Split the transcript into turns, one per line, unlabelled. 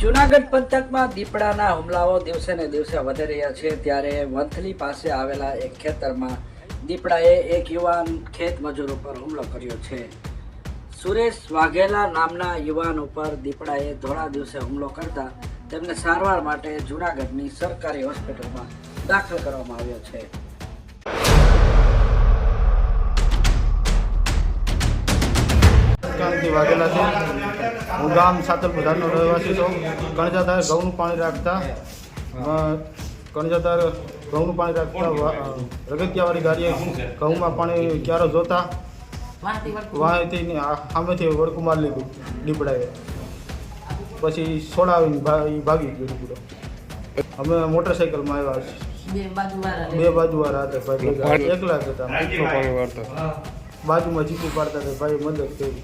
જૂનાગઢ પંથકમાં દીપડાના હુમલાઓ દિવસે ને દિવસે વધી રહ્યા છે ત્યારે વંથલી પાસે આવેલા એક ખેતરમાં દીપડાએ એક યુવાન ખેત મજૂર ઉપર હુમલો કર્યો છે. સુરેશ વાઘેલા નામના યુવાન ઉપર દીપડાએ ધોળા દિવસે હુમલો કરતા તેમને સારવાર માટે જૂનાગઢની સરકારી હોસ્પિટલમાં દાખલ કરવામાં આવ્યો છે.
વાઘેલા છે. હું ગામ સાતલપુર ધારનો રહેવાસી છું. કણજાદાર ઘઉંનું પાણી રાખતા રગતિયાવાળી ગાડીએ ઘઉંમાં પાણી ક્યારો જોતા વાંથી સામેથી વડકું મારી લીધું દીપડાએ. પછી છોડાવીને ભાગી ગયો દીપડો. અમે મોટરસાઇકલમાં આવ્યા, બે બાજુવાળા હતા ભાઈ, એકલા જ હતા. બાજુમાં ચીકુ પાડતા હતા ભાઈ, મદદ કરી.